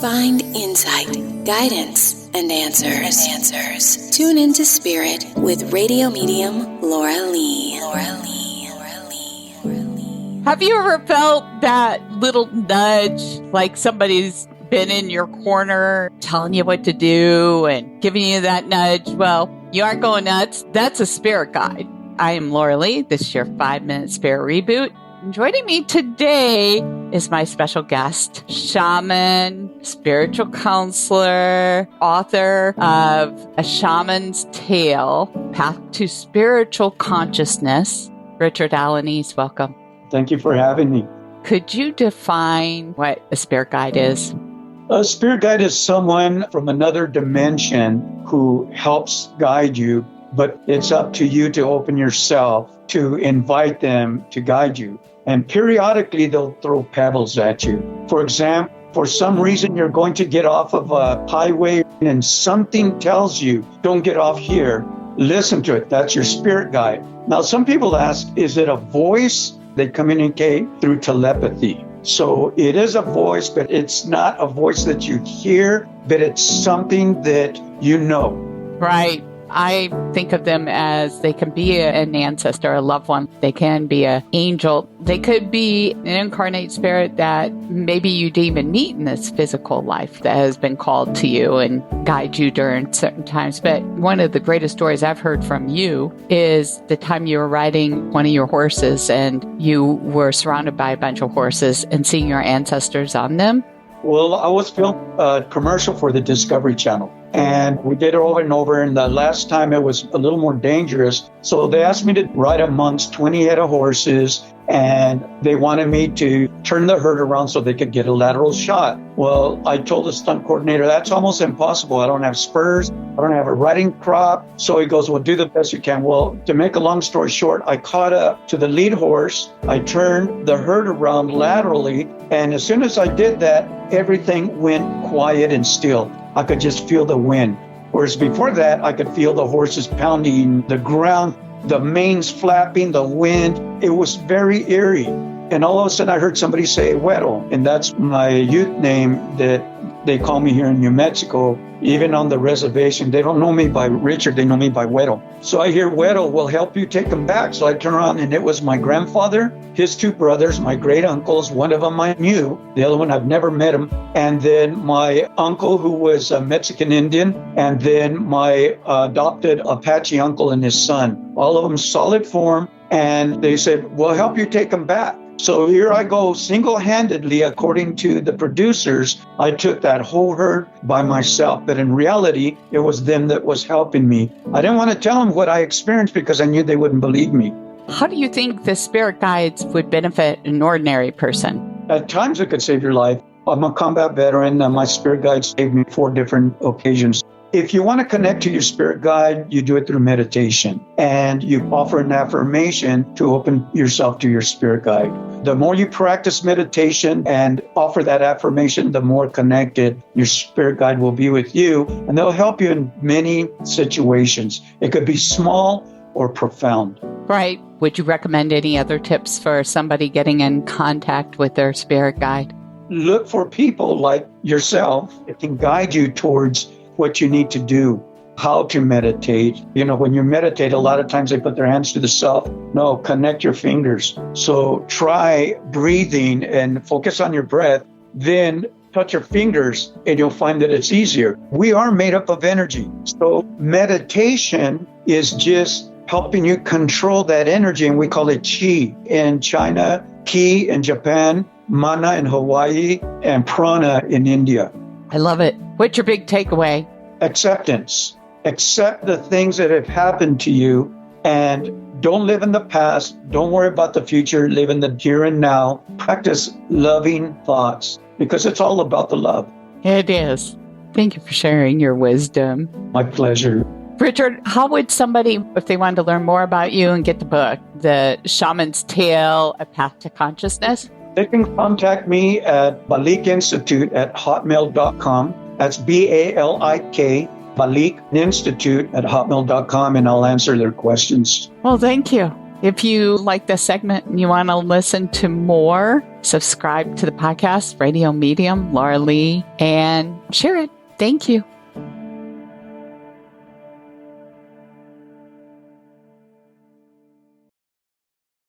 Find insight, guidance, and answers. Tune into Spirit with radio medium Laura Lee. Have you ever felt that little nudge, like somebody's been in your corner telling you what to do and giving you that nudge? Well, you aren't going nuts. That's a spirit guide. I am Laura Lee. This is your 5-minute spirit reboot. And joining me today is my special guest, shaman, spiritual counselor, author of A Shaman's Tale, Path to Spiritual Consciousness, Richard Alaniz. Welcome. Thank you for having me. Could you define what a spirit guide is? A spirit guide is someone from another dimension who helps guide you, but it's up to you to open yourself, to invite them to guide you. And periodically, they'll throw pebbles at you. For example, for some reason, you're going to get off of a highway and something tells you, don't get off here. Listen to it. That's your spirit guide. Now, some people ask, is it a voice? They communicate through telepathy. So it is a voice, but it's not a voice that you hear, but it's something that you know. Right. I think of them as they can be an ancestor, a loved one. They can be an angel. They could be an incarnate spirit that maybe you'd even meet in this physical life that has been called to you and guide you during certain times. But one of the greatest stories I've heard from you is the time you were riding one of your horses and you were surrounded by a bunch of horses and seeing your ancestors on them. Well, I was filming a commercial for the Discovery Channel, and we did it over and over, and the last time it was a little more dangerous. So they asked me to ride amongst 20 head of horses, and they wanted me to turn the herd around so they could get a lateral shot. Well, I told the stunt coordinator, that's almost impossible. I don't have spurs. I don't have a riding crop. So he goes, well, do the best you can. Well, to make a long story short, I caught up to the lead horse. I turned the herd around laterally. And as soon as I did that, everything went quiet and still. I could just feel the wind. Whereas before that, I could feel the horses pounding the ground, the manes flapping, the wind. It was very eerie. And all of a sudden I heard somebody say, Güero. And that's my youth name that they call me here in New Mexico. Even on the reservation, they don't know me by Richard, they know me by Güero. So I hear Güero will help you take them back. So I turn around and it was my grandfather, his two brothers, my great uncles. One of them I knew, the other one I've never met him. And then my uncle who was a Mexican Indian, and then my adopted Apache uncle and his son. All of them solid form. And they said, we'll help you take them back. So here I go single-handedly, according to the producers, I took that whole herd by myself. But in reality, it was them that was helping me. I didn't want to tell them what I experienced because I knew they wouldn't believe me. How do you think the spirit guides would benefit an ordinary person? At times it could save your life. I'm a combat veteran. My spirit guide saved me 4 different occasions. If you want to connect to your spirit guide, you do it through meditation. And you offer an affirmation to open yourself to your spirit guide. The more you practice meditation and offer that affirmation, the more connected your spirit guide will be with you. And they'll help you in many situations. It could be small or profound. Right. Would you recommend any other tips for somebody getting in contact with their spirit guide? Look for people like yourself that can guide you towards what you need to do, how to meditate. You know, when you meditate, a lot of times they put their hands to the self. No, connect your fingers. So try breathing and focus on your breath, then touch your fingers and you'll find that it's easier. We are made up of energy. So meditation is just helping you control that energy, and we call it chi in China, ki in Japan, mana in Hawaii, and prana in India. I love it. What's your big takeaway? Acceptance. Accept the things that have happened to you and don't live in the past. Don't worry about the future. Live in the here and now. Practice loving thoughts because it's all about the love. It is. Thank you for sharing your wisdom. My pleasure. Richard, how would somebody, if they wanted to learn more about you and get the book, The Shaman's Tale, A Path to Consciousness? They can contact me at balikinstitute@hotmail.com. That's BALIK, Balik Institute at hotmail.com, and I'll answer their questions. Well, thank you. If you like this segment and you want to listen to more, subscribe to the podcast, Radio Medium, Laura Lee, and share it. Thank you.